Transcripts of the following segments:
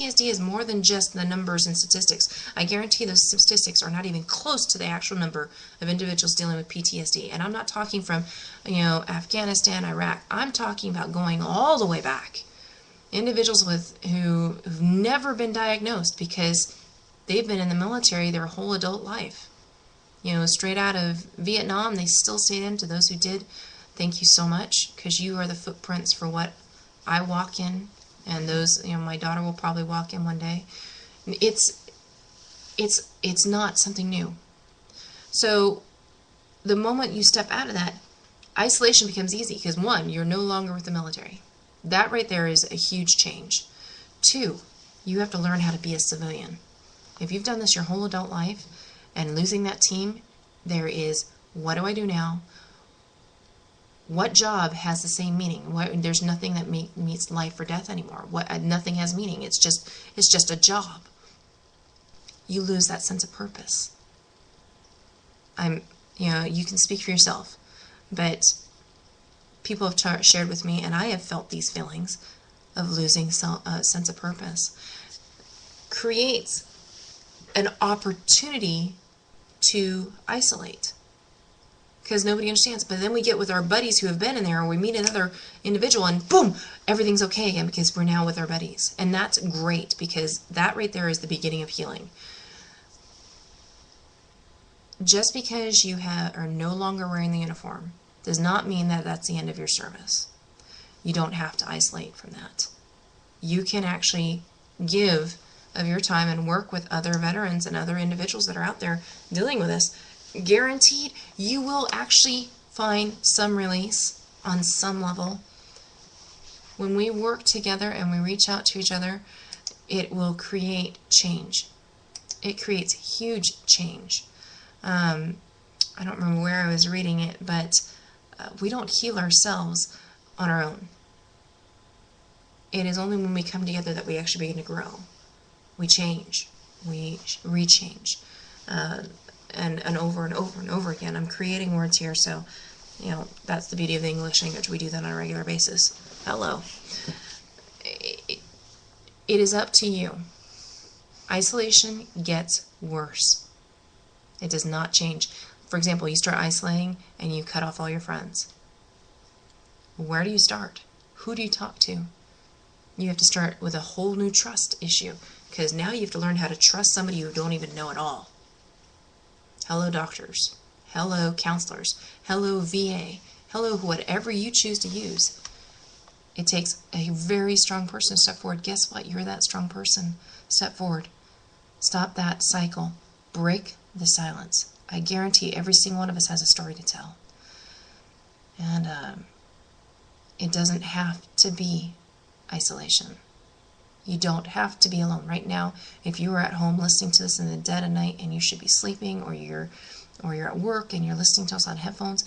PTSD is more than just the numbers and statistics. I guarantee those statistics are not even close to the actual number of individuals dealing with PTSD. And I'm not talking from, Afghanistan, Iraq. I'm talking about going all the way back. Individuals who've never been diagnosed because they've been in the military their whole adult life. Straight out of Vietnam, they still stayed in. To those who did, thank you so much, because you are the footprints for what I walk in, and those, my daughter will probably walk in one day. It's not something new. So the moment you step out of that, isolation becomes easy, because 1, you're no longer with the military. That right there is a huge change. 2, you have to learn how to be a civilian. If you've done this your whole adult life, and losing that team, there is, what do I do now? What job has the same meaning? There's nothing that meets life or death anymore. Nothing has meaning. It's just a job. You lose that sense of purpose. You can speak for yourself, but people have shared with me, and I have felt these feelings of losing a sense of purpose. Creates an opportunity to isolate, because nobody understands. But then we get with our buddies who have been in there, or we meet another individual, and boom, everything's okay again, because we're now with our buddies. And that's great, because that right there is the beginning of healing. Just because you are no longer wearing the uniform does not mean that that's the end of your service. You don't have to isolate from that. You can actually give of your time and work with other veterans and other individuals that are out there dealing with this. Guaranteed, you will actually find some release on some level. When we work together and we reach out to each other, it will create change. It creates huge change. I don't remember where I was reading it, but we don't heal ourselves on our own. It is only when we come together that we actually begin to grow. We change. We rechange. And over and over and over again. I'm creating words here, so, that's the beauty of the English language. We do that on a regular basis. Hello. It is up to you. Isolation gets worse. It does not change. For example, you start isolating and you cut off all your friends. Where do you start? Who do you talk to? You have to start with a whole new trust issue, because now you have to learn how to trust somebody you don't even know at all. Hello, doctors. Hello, counselors. Hello, VA. Hello, whatever you choose to use. It takes a very strong person to step forward. Guess what? You're that strong person. Step forward. Stop that cycle. Break the silence. I guarantee every single one of us has a story to tell. And it doesn't have to be isolation. You don't have to be alone. Right now, if you are at home listening to this in the dead of night and you should be sleeping, or you're at work and you're listening to us on headphones,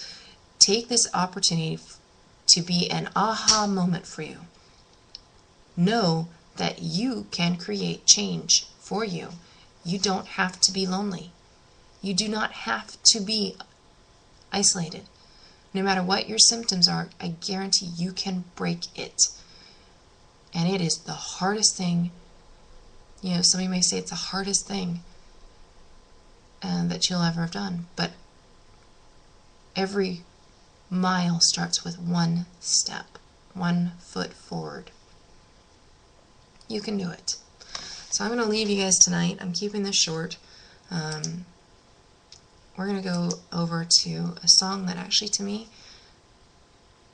take this opportunity to be an aha moment for you. Know that you can create change for you. You don't have to be lonely. You do not have to be isolated. No matter what your symptoms are, I guarantee you can break it. And it is the hardest thing. Somebody may say it's the hardest thing that you'll ever have done. But every mile starts with one step, 1 foot forward. You can do it. So I'm going to leave you guys tonight. I'm keeping this short. We're going to go over to a song that actually, to me,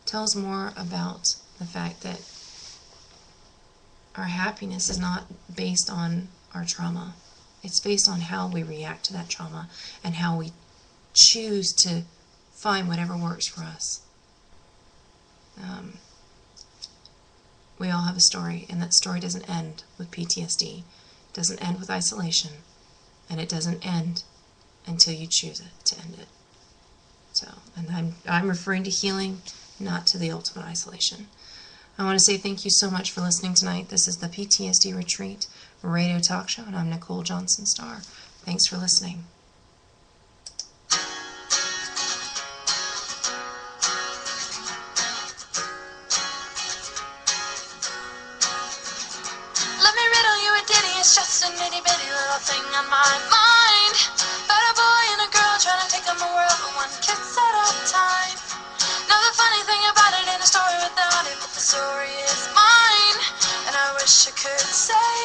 tells more about the fact that our happiness is not based on our trauma. It's based on how we react to that trauma and how we choose to find whatever works for us. We all have a story, and that story doesn't end with PTSD. It doesn't end with isolation, and it doesn't end until you choose it to end it. So, and I'm referring to healing, not to the ultimate isolation. I want to say thank you so much for listening tonight. This is the PTSD Retreat Radio Talk Show, and I'm Nicole Johnson Starr. Thanks for listening. Let me riddle you it's just an itty bitty little thing on my mind. About a boy and a girl trying to take on the world, but one kiss at a time. Now the funny thing about it ain't a story without it, but the story is mine. And I wish I could say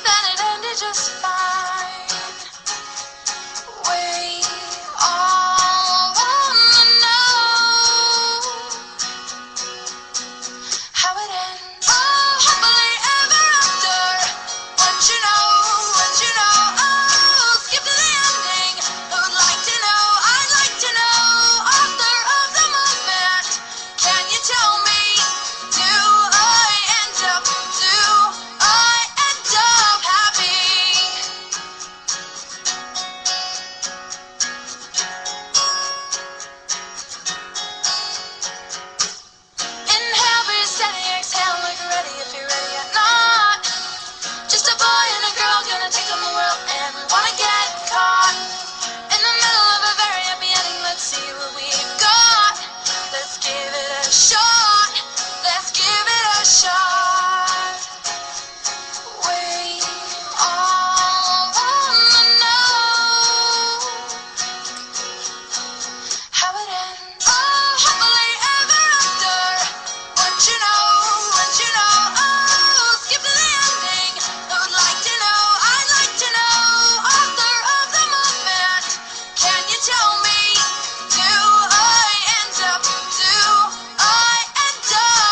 that it ended just fine. We all wanna know how it ends. Oh, happily ever after. Wouldn't you know? Wouldn't you know? Oh, skip to the ending. Who'd like to know? I'd like to know. Author of the moment. Can you tell me? Do I end up happy? Inhale, breathe steady, exhale, look ready if you're ready or not. Just a boy and a girl gonna take on the world, and we wanna get caught in the middle of a very happy ending. Let's see what we've got. Let's give it a shot. Let's give it a shot. We all wanna know how it ends. Oh, happily ever after. Wouldn't you know? Wouldn't you know? Oh, skip to the ending. Who'd like to know? I'd like to know. Author of the moment. Can you tell me? Do I end up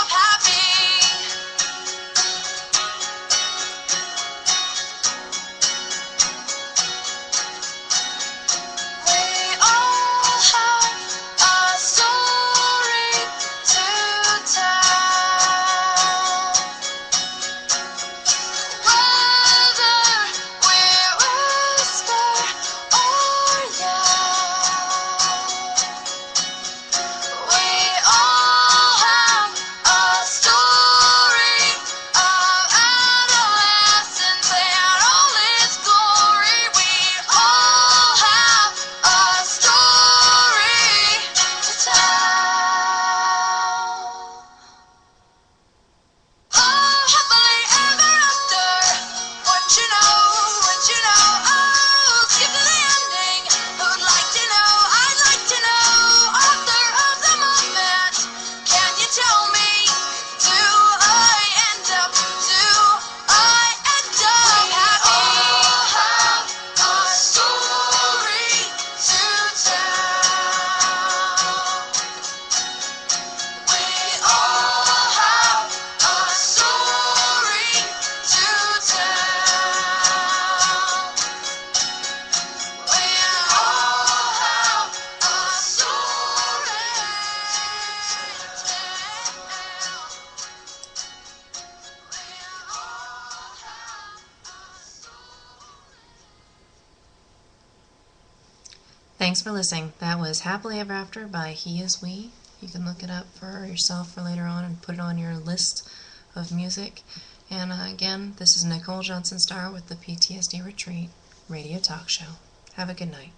happy? We all have a story to tell. Whether we whisper or yell, we all have a story of adolescence and all its glory. We all have a story to tell. Oh, happily ever after. Wouldn't you know? Wouldn't you know? Oh, skip to the ending. Who'd like to know? I'd like to know. Author of the moment. Can you tell me? Do I end up happy? We all have a story to tell. We all have a story to tell. We all have a story to Thanks for listening. That was Happily Ever After by He Is We. You can look it up for yourself for later on and put it on your list of music. And again, this is Nicole Johnson Starr with the PTSD Retreat Radio Talk Show. Have a good night.